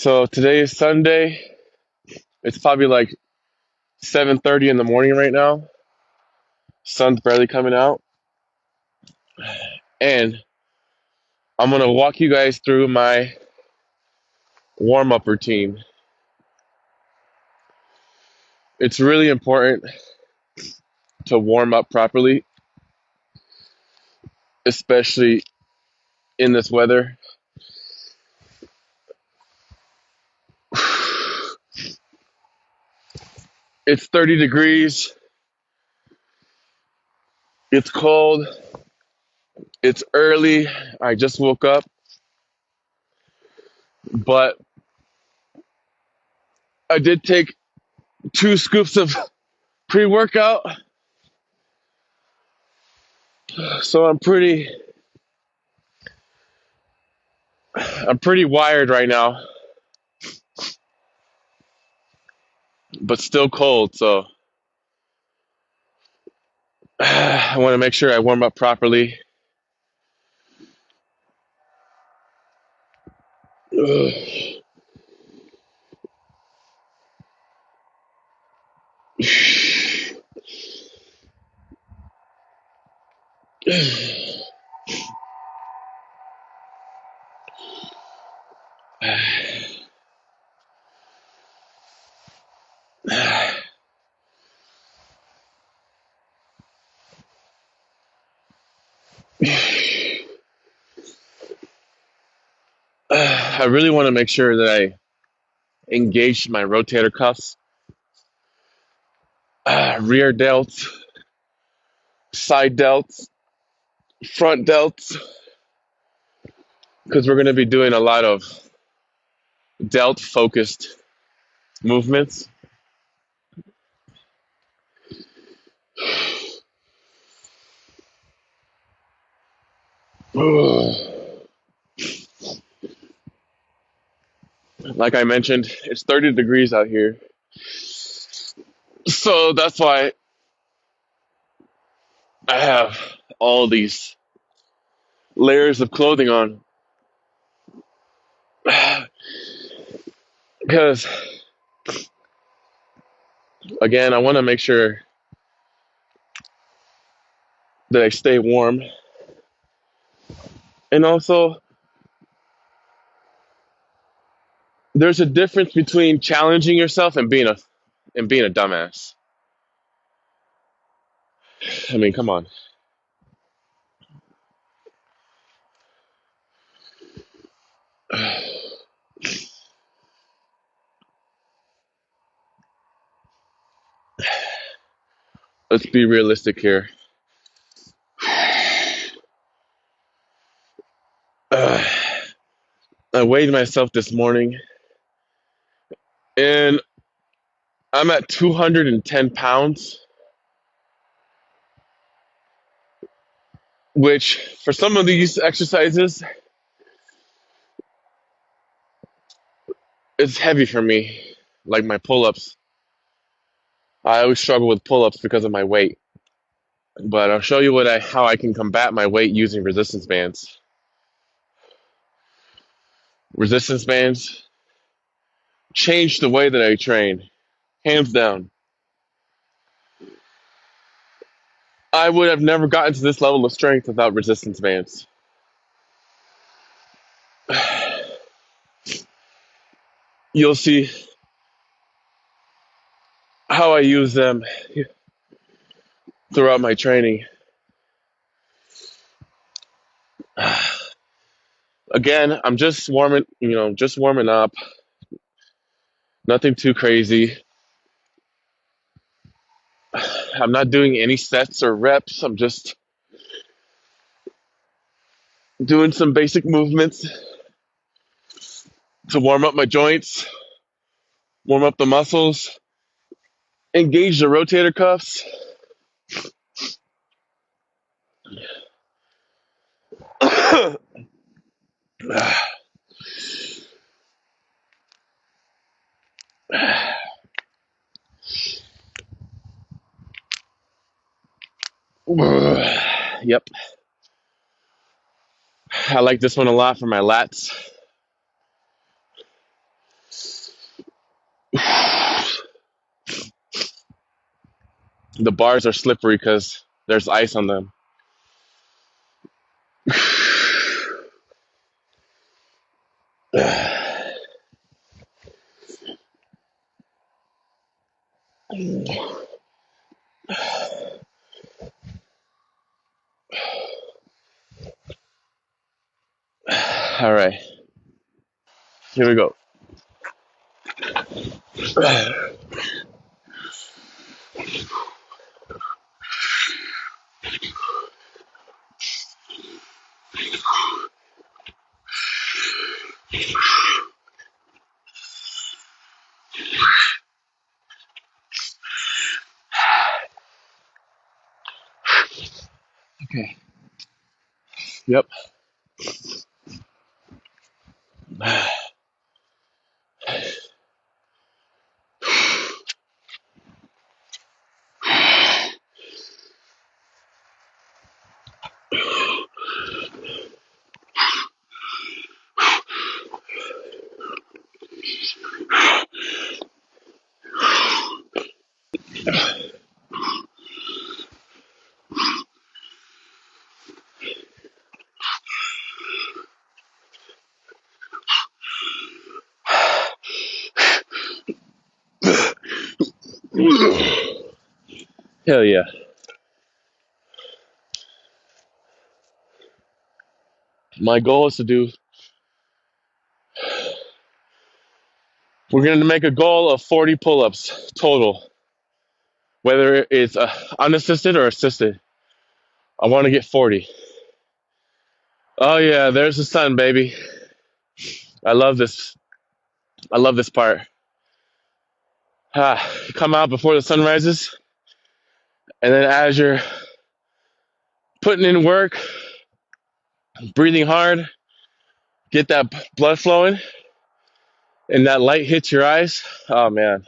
So today is Sunday. It's probably like 7:30 in the morning right now. Sun's barely coming out, and I'm gonna walk you guys through my warm-up routine. It's really important to warm up properly, especially in this weather. It's 30 degrees. It's cold. It's early. I just woke up, but I did take 2 scoops of pre-workout, so I'm pretty wired right now, but still cold. So I want to make sure I warm up properly. I really want to make sure that I engage my rotator cuffs, rear delts, side delts, front delts, because we're going to be doing a lot of delt focused movements. Like I mentioned, it's 30 degrees out here. So that's why I have all these layers of clothing on. Because, again, I want to make sure that I stay warm. And also, there's a difference between challenging yourself and being a dumbass. I mean, come on. Let's be realistic here. Uh, I weighed myself this morning, and I'm at 210 pounds, which for some of these exercises is heavy for me. Like my pull ups. I always struggle with pull ups because of my weight. But I'll show you how I can combat my weight using resistance bands. Resistance bands changed the way that I train, hands down. I would have never gotten to this level of strength without resistance bands. You'll see how I use them throughout my training. Again, I'm just warming up. Nothing too crazy. I'm not doing any sets or reps. I'm just doing some basic movements to warm up my joints, warm up the muscles, engage the rotator cuffs. Yep. I like this one a lot for my lats. The bars are slippery because there's ice on them. All right, here we go. Okay. Yep. Hell yeah. My goal is to do, we're going to make a goal of 40 pull ups total, whether it's unassisted or assisted. I want to get 40. Oh, yeah, there's the sun, baby. I love this. I love this part. Come out before the sun rises, and then as you're putting in work, breathing hard, get that blood flowing, and that light hits your eyes. Oh, man,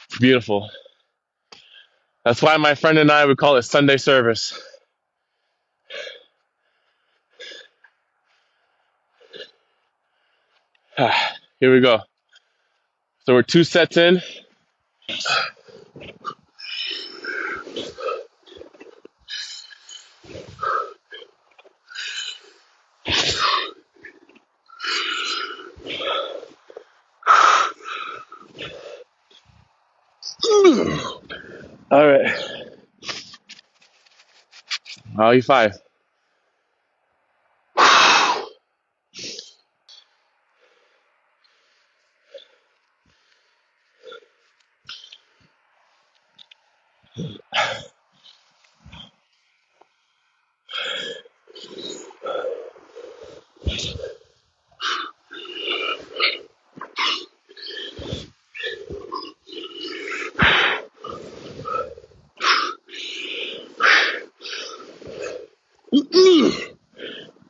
it's beautiful. That's why my friend and I would call it Sunday service. Here we go. So we're 2 sets in. All right. Oh, you 5.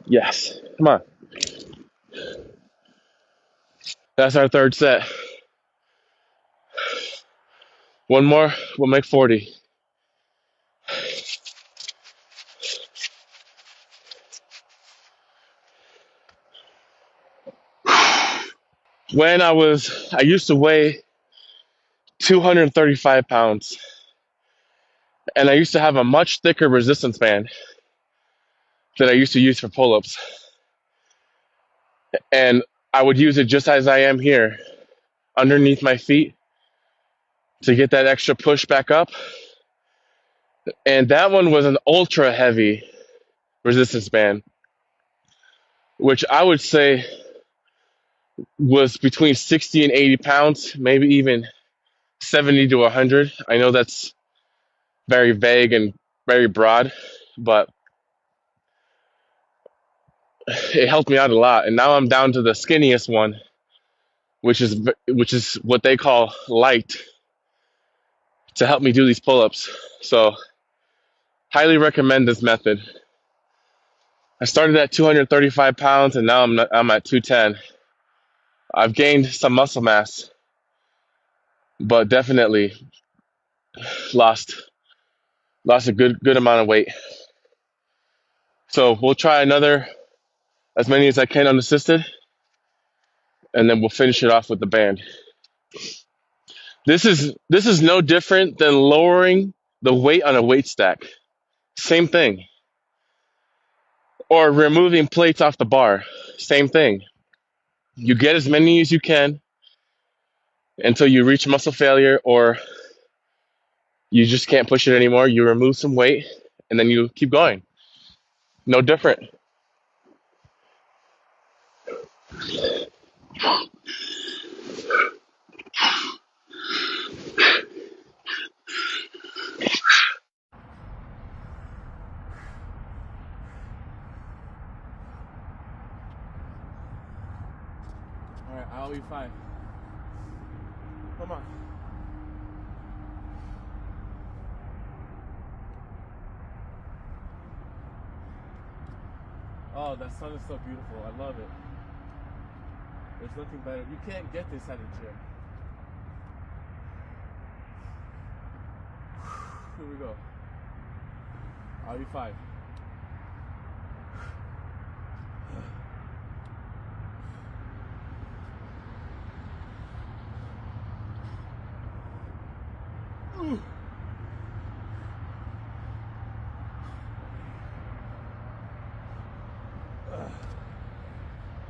Yes. Come on. That's our 3rd set. One more, we'll make 40. I used to weigh 235 pounds, and I used to have a much thicker resistance band that I used to use for pull-ups. And I would use it just as I am here, underneath my feet, to get that extra push back up. And that one was an ultra heavy resistance band, which I would say was between 60 and 80 pounds, maybe even 70 to 100. I know that's very vague and very broad, but it helped me out a lot. And now I'm down to the skinniest one, which is what they call light, to help me do these pull-ups. So highly recommend this method. I started at 235 pounds and now I'm at 210. I've gained some muscle mass, but definitely lost a good amount of weight. So we'll try another, as many as I can unassisted, and then we'll finish it off with the band. This is no different than lowering the weight on a weight stack. Same thing. Or removing plates off the bar. Same thing. You get as many as you can until you reach muscle failure or you just can't push it anymore. You remove some weight and then you keep going. No different. All right, I'll be fine. Come on. Oh, that sun is so beautiful. I love it. There's nothing better. You can't get this at a gym. Here we go. I'll be fine.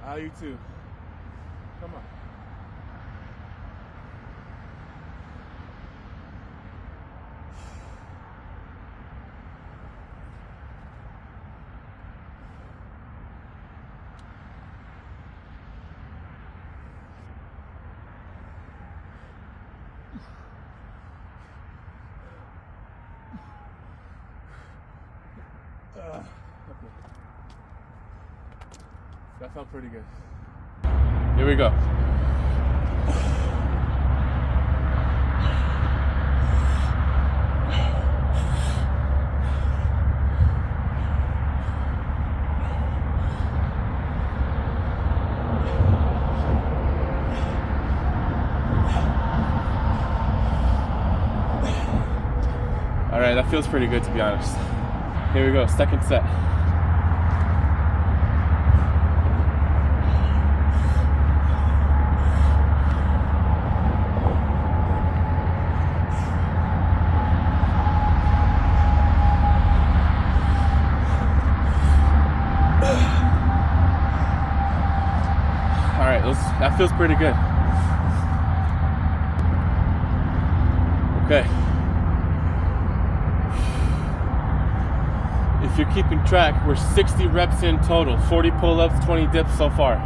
How you too? Come on. Okay. That felt pretty good. Here we go. All right, that feels pretty good to be honest. Here we go, second set. All right, that feels pretty good. Okay. If you're keeping track, we're 60 reps in total, 40 pull-ups, 20 dips so far.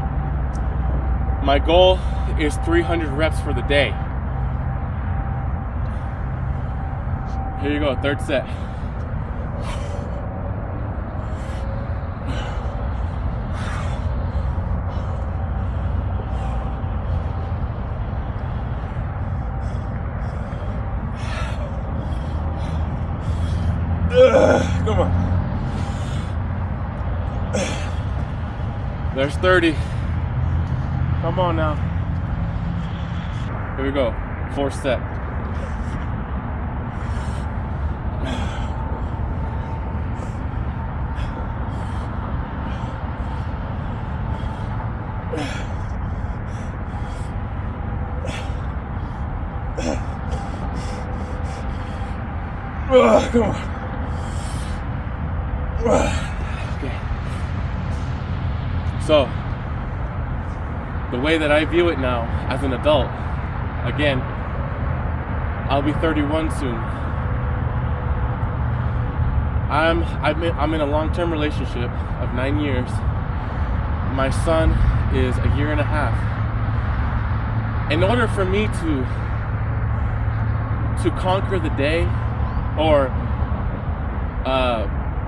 My goal is 300 reps for the day. Here you go, third set. Come on. There's 30. Come on now. Here we go. Fourth set. Come on. Okay. So, the way that I view it now as an adult, again, I'll be 31 soon. I'm in a long-term relationship of 9 years. My son is a year and a half. In order for me to conquer the day or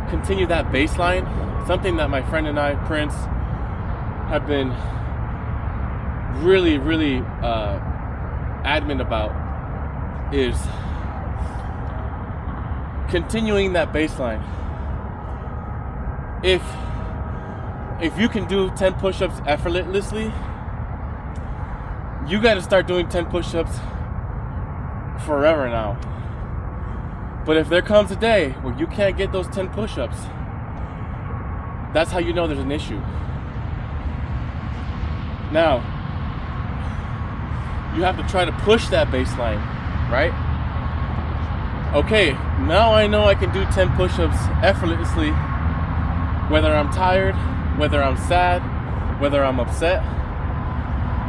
continue that baseline, something that my friend and I, Prince, have been really, really adamant about is continuing that baseline. If you can do 10 push-ups effortlessly, you got to start doing 10 push-ups forever now. But if there comes a day where you can't get those 10 push-ups, that's how you know there's an issue. Now, you have to try to push that baseline, right? Okay, now I know I can do 10 push-ups effortlessly, whether I'm tired, whether I'm sad, whether I'm upset.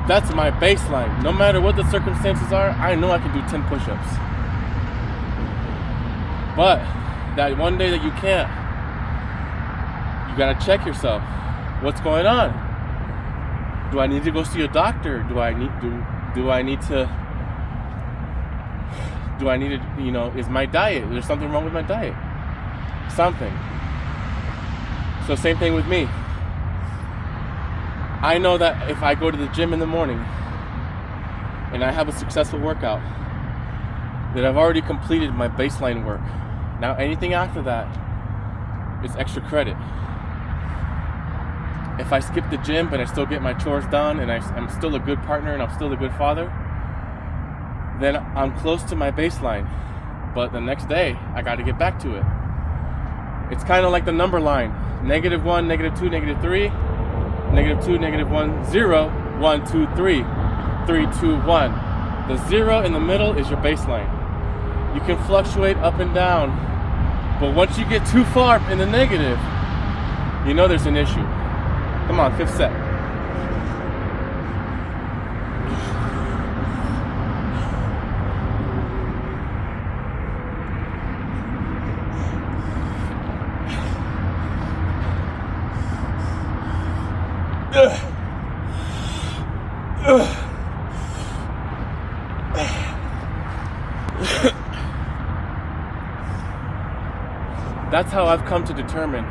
That's my baseline. No matter what the circumstances are, I know I can do 10 push-ups. But that one day that you can't, you gotta check yourself. What's going on? Do I need to go see a doctor? Do I need to, is my diet, there's something wrong with my diet? Something. So same thing with me. I know that if I go to the gym in the morning and I have a successful workout, that I've already completed my baseline work. Now anything after that is extra credit. If I skip the gym but I still get my chores done and I'm still a good partner and I'm still a good father, then I'm close to my baseline. But the next day, I got to get back to it. It's kind of like the number line. -1, -2, -3, -2, -1, 0, 1, 2, 3, 3, 2, 1. The 0 in the middle is your baseline. You can fluctuate up and down, but once you get too far in the negative, you know there's an issue. Come on, 5th set. That's how I've come to determine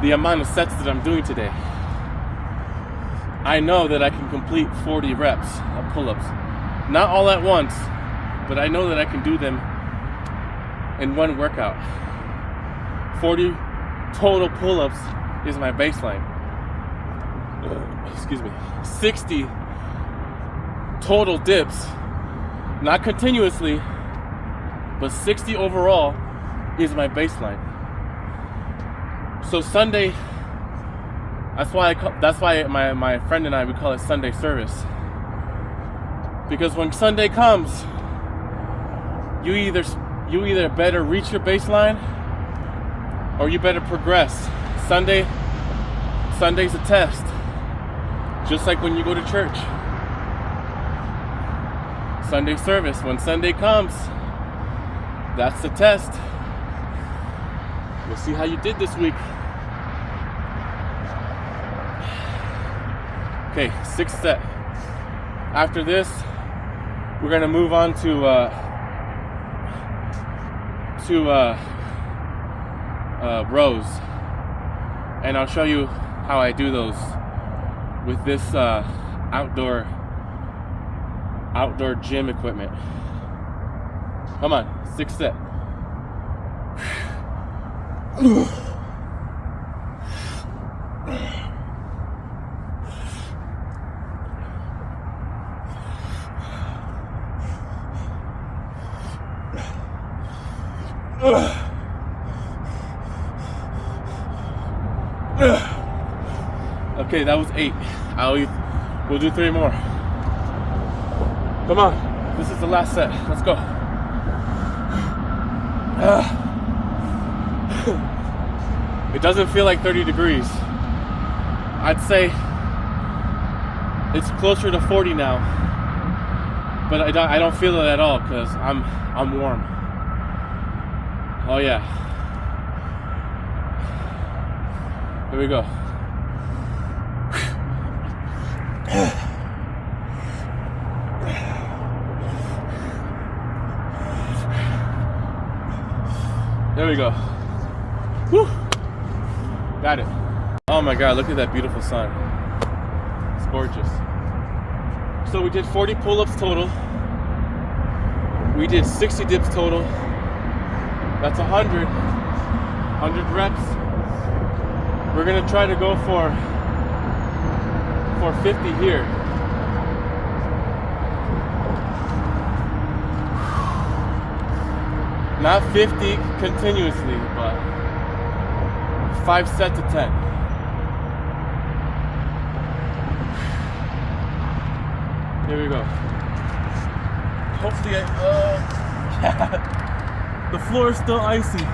the amount of sets that I'm doing today. I know that I can complete 40 reps of pull-ups. Not all at once, but I know that I can do them in one workout. 40 total pull-ups is my baseline. Excuse me. 60 total dips, not continuously, but 60 overall is my baseline. So Sunday, that's why my friend and I, we call it Sunday service. Because when Sunday comes, you either better reach your baseline or you better progress. Sunday's a test. Just like when you go to church. Sunday service, when Sunday comes, that's the test. We'll see how you did this week. Okay, 6th set. After this, we're gonna move on to rows, and I'll show you how I do those with this outdoor gym equipment. Come on, 6th set. Okay, that was 8. We'll do 3 more. Come on, this is the last set. Let's go. It doesn't feel like 30 degrees. I'd say it's closer to 40 now, but I don't feel it at all because I'm warm. Oh yeah. Here we go. There we go. Whew. Got it. Oh my God, look at that beautiful sun. It's gorgeous. So we did 40 pull-ups total. We did 60 dips total. That's 100 reps. We're gonna try to go for 50 here. Not 50 continuously, but 5 sets of 10. Here we go. Hopefully The floor is still icy.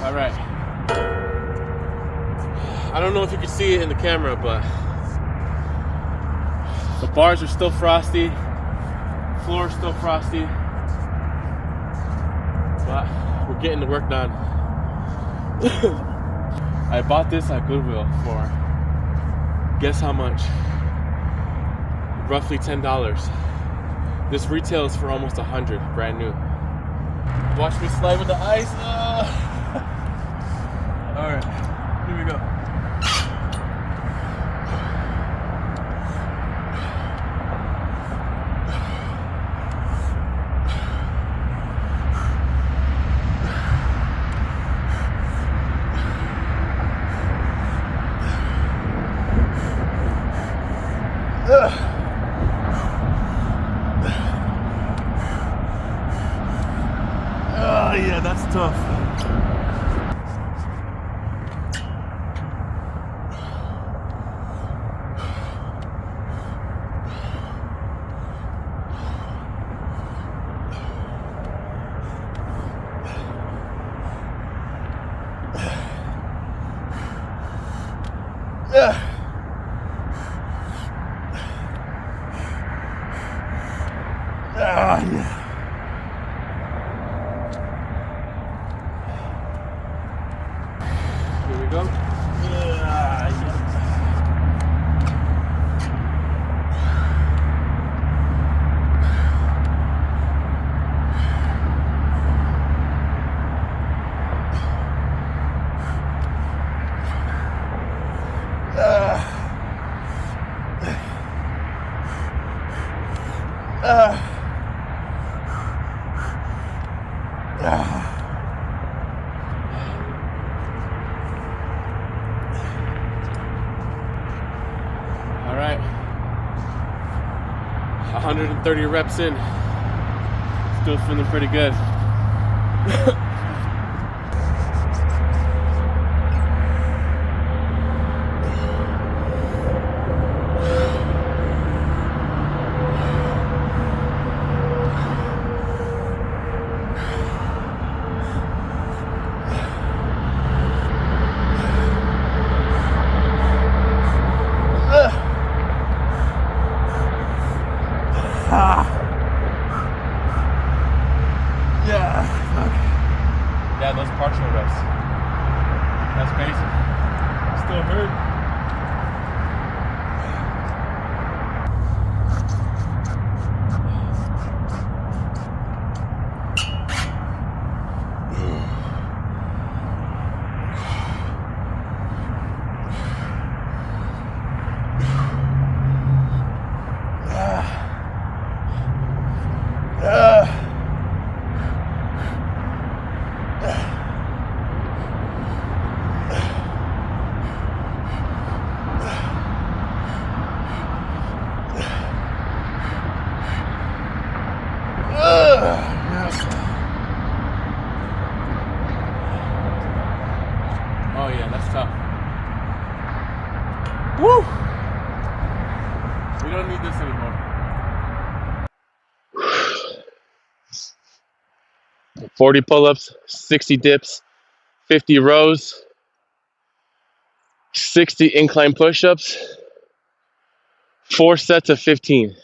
All right. I don't know if you can see it in the camera, but the bars are still frosty, floor is still frosty, but we're getting the work done. I bought this at Goodwill for, guess how much? Roughly $10. This retails for almost $100, brand new. Watch me slide with the ice. All right, here we go. Oh yeah, that's tough. Yeah. Here we go. All right, 130 reps in, still feeling pretty good. Yeah, those partial reps. That's basic. Still hurt. Oh yeah, that's tough. Woo! We don't need this anymore. 40 pull-ups, 60 dips, 50 rows, 60 incline push-ups, 4 sets of 15.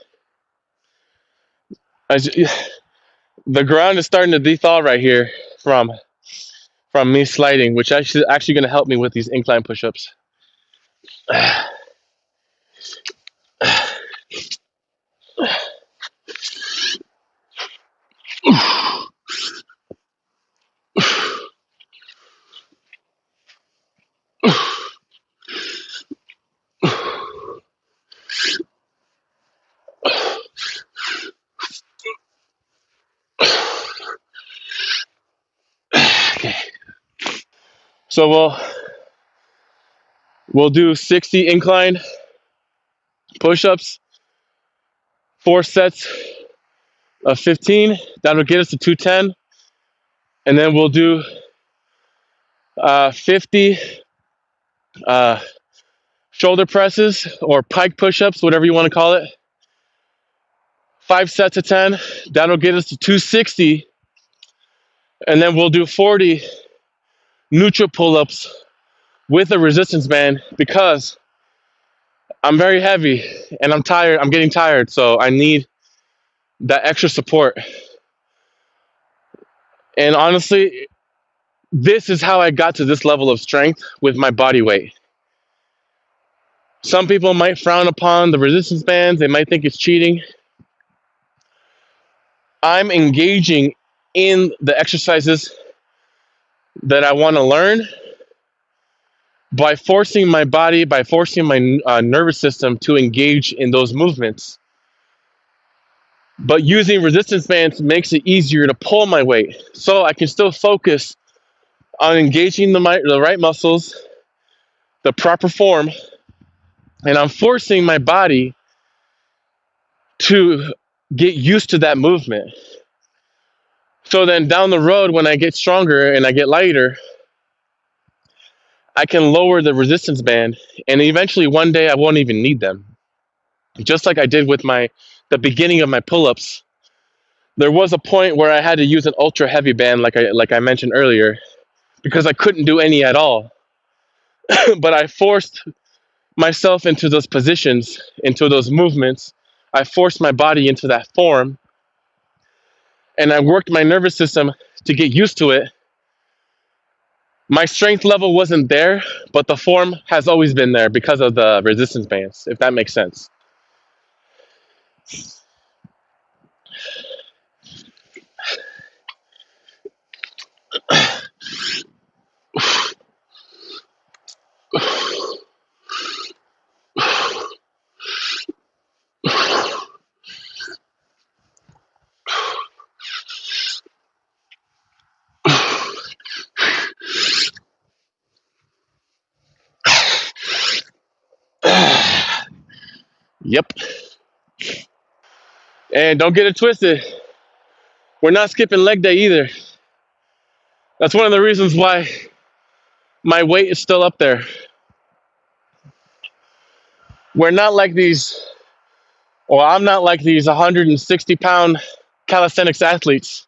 The ground is starting to thaw right here from me sliding, which actually going to help me with these incline push-ups. So we'll do 60 incline push-ups, 4 sets of 15. That'll get us to 210. And then we'll do 50 uh, shoulder presses or pike push-ups, whatever you want to call it. 5 sets of 10. That'll get us to 260. And then we'll do 40 neutral pull-ups with a resistance band because I'm very heavy and I'm tired. I'm getting tired, so I need that extra support. And honestly, this is how I got to this level of strength with my body weight. Some people might frown upon the resistance bands. They might think it's cheating. I'm engaging in the exercises that I want to learn by forcing my body, by forcing my nervous system to engage in those movements. But using resistance bands makes it easier to pull my weight. So I can still focus on engaging the right muscles, the proper form, and I'm forcing my body to get used to that movement. So then down the road, when I get stronger and I get lighter, I can lower the resistance band, and eventually one day I won't even need them. Just like I did with the beginning of my pull-ups. There was a point where I had to use an ultra heavy band, like I mentioned earlier, because I couldn't do any at all. But I forced myself into those positions, into those movements. I forced my body into that form, and I worked my nervous system to get used to it. My strength level wasn't there, but the form has always been there because of the resistance bands, if that makes sense. Yep. And don't get it twisted. We're not skipping leg day either. That's one of the reasons why my weight is still up there. We're not like these, or I'm not like these 160-pound calisthenics athletes.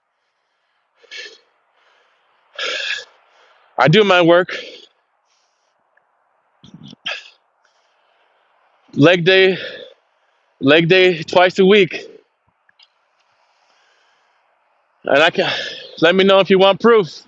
I do my work. Leg day twice a week. And I can let me know if you want proof.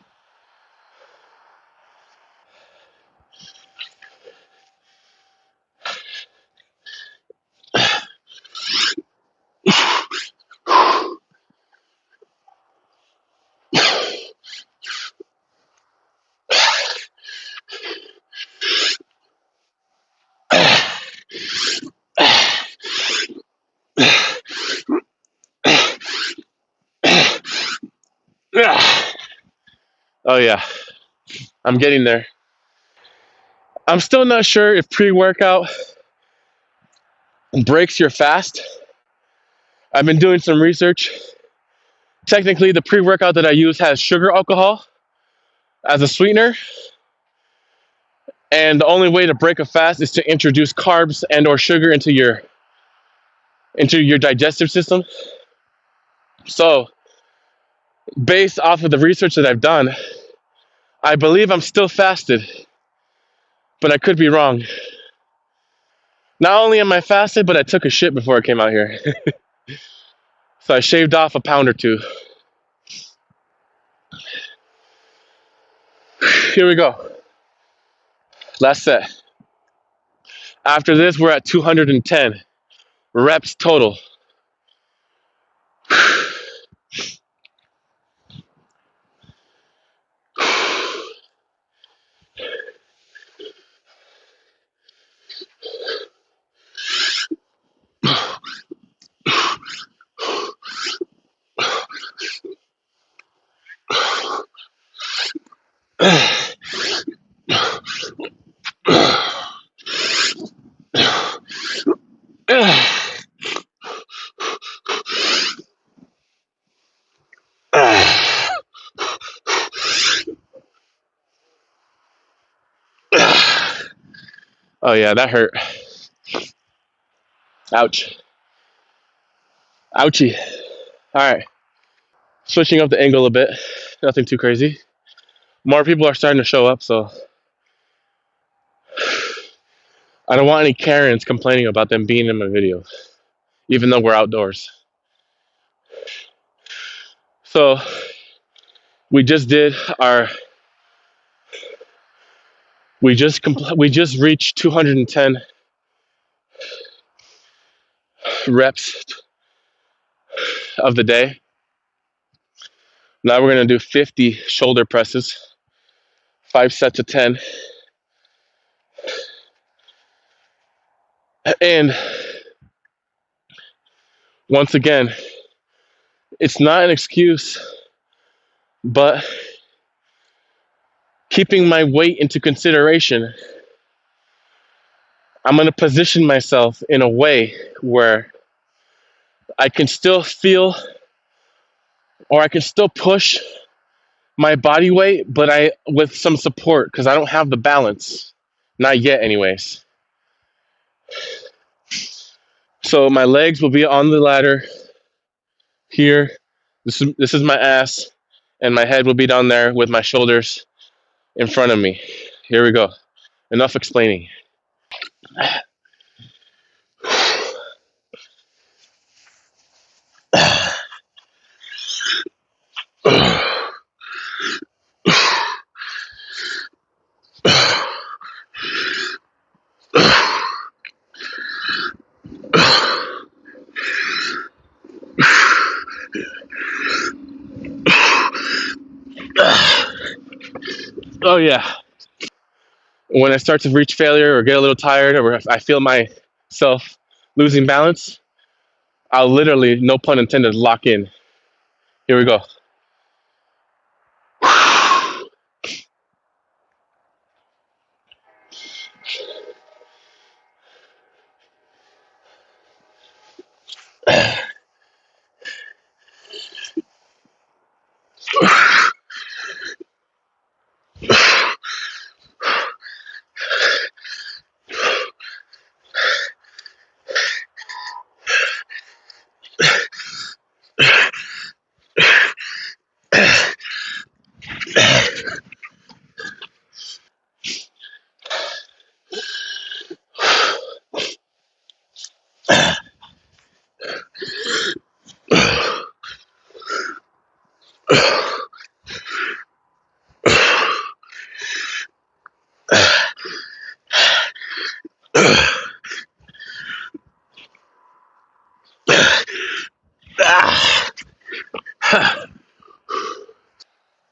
Oh yeah, I'm getting there. I'm still not sure if pre-workout breaks your fast. I've been doing some research. Technically, the pre-workout that I use has sugar alcohol as a sweetener. And the only way to break a fast is to introduce carbs and or sugar into your digestive system. So, based off of the research that I've done, I believe I'm still fasted, but I could be wrong. Not only am I fasted, but I took a shit before I came out here. So I shaved off a pound or two. Here we go. Last set. After this, we're at 210 reps total. Oh yeah, that hurt. Ouch. Ouchie. All right. Switching up the angle a bit. Nothing too crazy. More people are starting to show up, so I don't want any Karens complaining about them being in my video, even though we're outdoors. So we just did our. We just reached 210 reps of the day. Now we're gonna do 50 shoulder presses, 5 sets of 10, and once again, it's not an excuse, but keeping my weight into consideration, I'm going to position myself in a way where I can still feel or I can still push my body weight, but I with some support because I don't have the balance. Not yet, anyways. So my legs will be on the ladder here. This is my ass, and my head will be down there with my shoulders in front of me. Here we go. Enough explaining. Oh yeah. When I start to reach failure or get a little tired or if I feel myself losing balance, I'll literally, no pun intended, lock in. Here we go.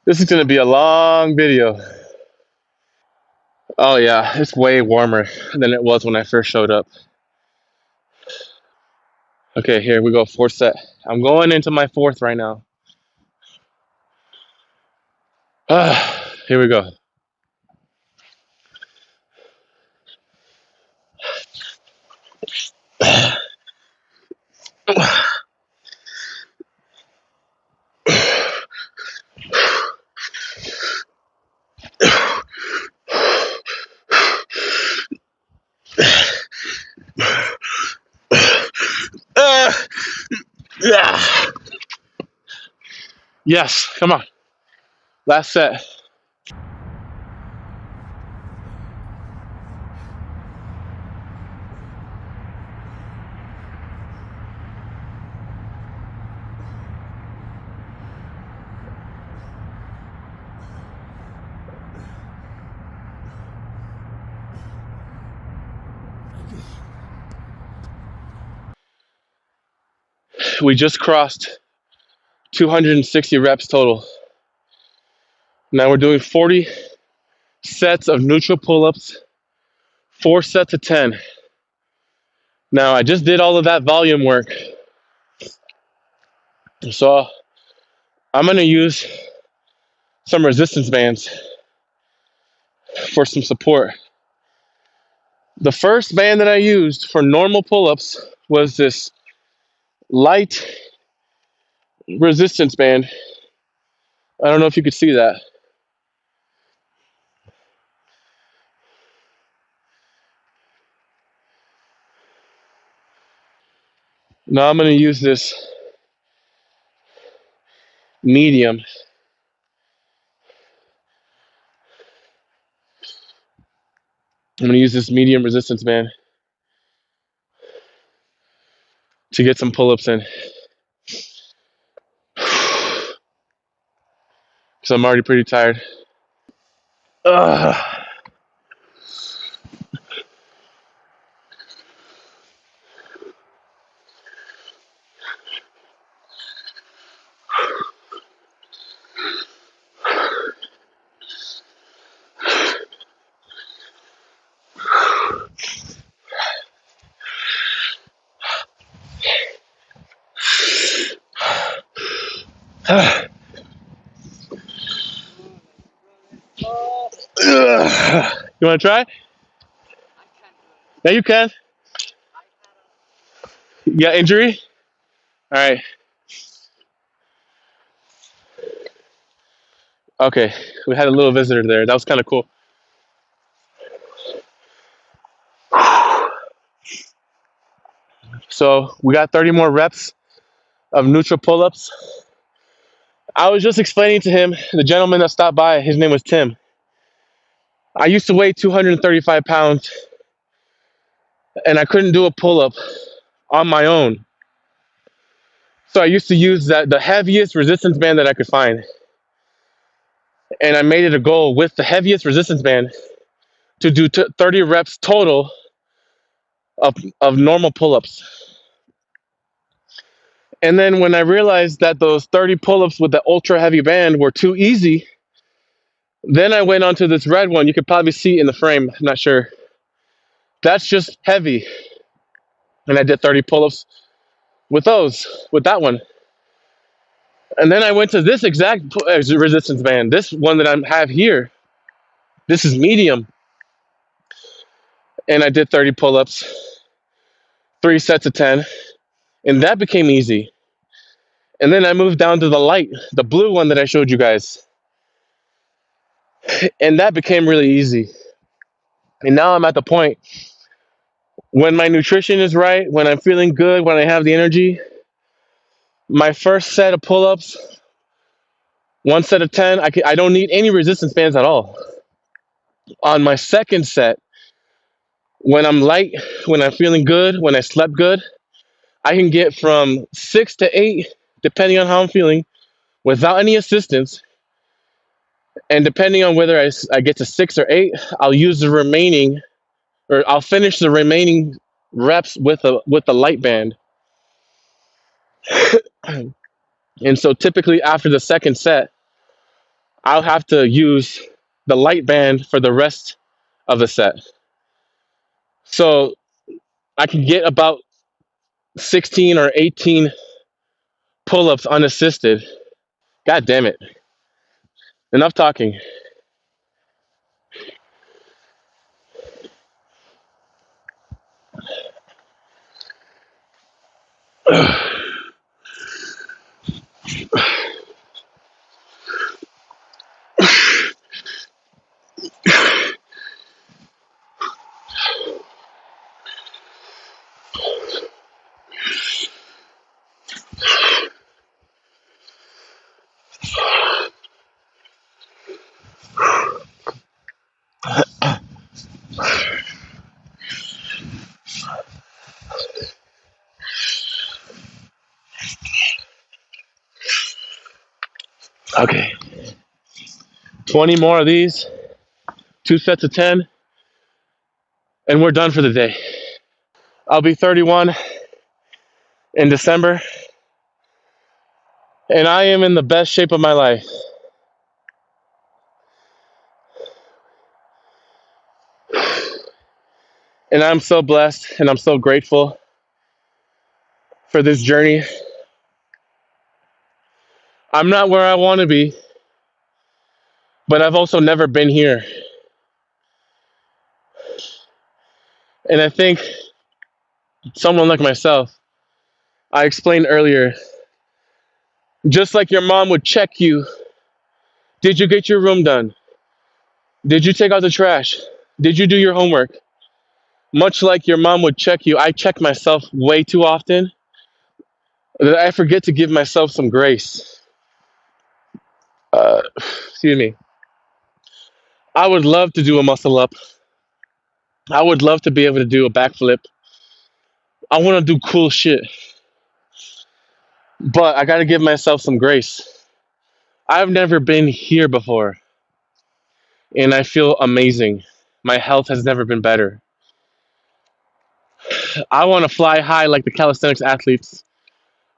This is going to be a long video. Oh yeah, it's way warmer than it was when I first showed up. Okay, here we go, 4th set. I'm going into my 4th right now. Here we go. Yeah. Yes, come on. Last set. We just crossed 260 reps total. Now we're doing 40 sets of neutral pull-ups, 4 sets of 10. Now I just did all of that volume work. So I'm going to use some resistance bands for some support. The first band that I used for normal pull-ups was this light resistance band. I don't know if you could see that. Now I'm gonna use this medium. I'm gonna use this medium resistance band to get some pull-ups in. So I'm already pretty tired. Ugh. Ugh. You wanna try? Yeah, you can. You got injury? All right. Okay. We had a little visitor there. That was kind of cool. So we got 30 more reps of neutral pull-ups. I was just explaining to him, the gentleman that stopped by, his name was Tim. I used to weigh 235 pounds and I couldn't do a pull-up on my own. So I used to use the heaviest resistance band that I could find. And I made it a goal with the heaviest resistance band to do 30 reps total of normal pull-ups. And then when I realized that those 30 pull-ups with the ultra heavy band were too easy, then I went onto this red one. You could probably see in the frame, I'm not sure. That's just heavy. And I did 30 pull-ups with that one. And then I went to this exact resistance band, this one that I have here. This is medium. And I did 30 pull-ups, 3 sets of 10, and that became easy. And then I moved down to the light, the blue one that I showed you guys. And that became really easy. And now I'm at the point when my nutrition is right, when I'm feeling good, when I have the energy, my first set of pull-ups, 1 set of 10, I don't need any resistance bands at all. On my second set, when I'm light, when I'm feeling good, when I slept good, I can get from 6 to 8, depending on how I'm feeling, without any assistance. And depending on whether I get to 6 or 8, I'll use the remaining, or I'll finish the remaining reps with the light band. And so typically after the second set, I'll have to use the light band for the rest of the set. So I can get about 16 or 18 pull-ups unassisted. God damn it. Enough talking. Okay. 20 more of these, 2 sets of 10, and we're done for the day. I'll be 31 in December, and I am in the best shape of my life. And I'm so blessed and I'm so grateful for this journey. I'm not where I want to be, but I've also never been here. And I think someone like myself, I explained earlier, just like your mom would check you, did you get your room done? Did you take out the trash? Did you do your homework? Much like your mom would check you, I check myself way too often that I forget to give myself some grace. Excuse me. I would love to do a muscle up. I would love to be able to do a backflip. I want to do cool shit, but I got to give myself some grace. I've never been here before, and I feel amazing. My health has never been better. I want to fly high like the calisthenics athletes.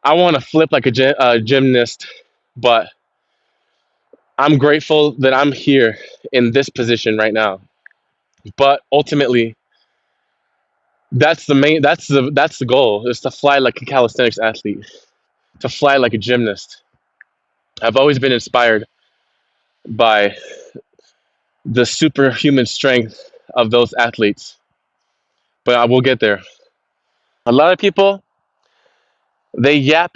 I want to flip like a gymnast, but I'm grateful that I'm here in this position right now. But ultimately, that's the goal is to fly like a calisthenics athlete, to fly like a gymnast. I've always been inspired by the superhuman strength of those athletes, but I will get there. A lot of people, they yap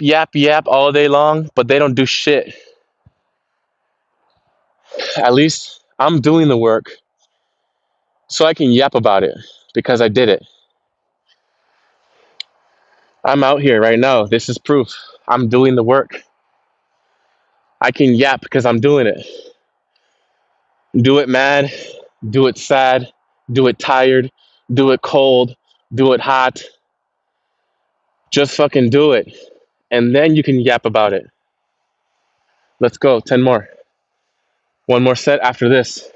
all day long, but they don't do shit. At least I'm doing the work so I can yap about it because I did it. I'm out here right now. This is proof. I'm doing the work. I can yap because I'm doing it. Do it mad, do it sad, do it tired, do it cold, do it hot. Just fucking do it. And then you can yap about it. Let's go. 10 more. One more set after this.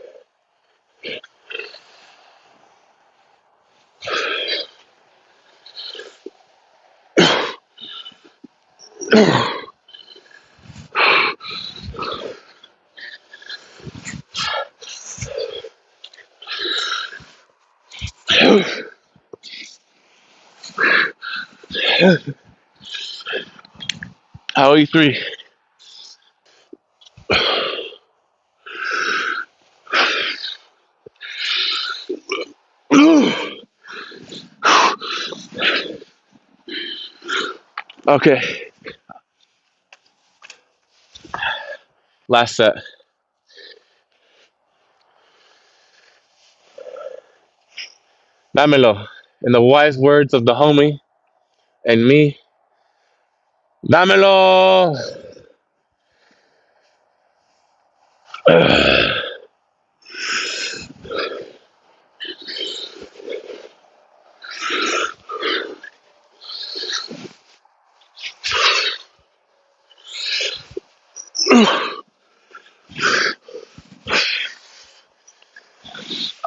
How are you three? Okay. Last set. Dámelo. In the wise words of the homie and me, dámelo.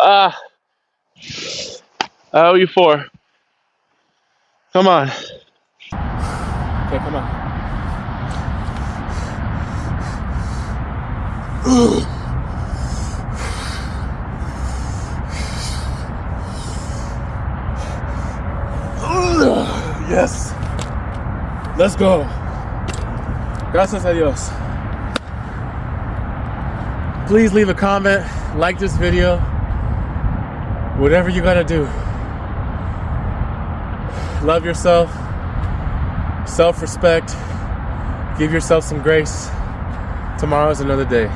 Ah, how are you four? Come on. Okay, come on. Yes. Let's go. Gracias a Dios. Please leave a comment, like this video, whatever you gotta do. Love yourself, self-respect, give yourself some grace. Tomorrow is another day.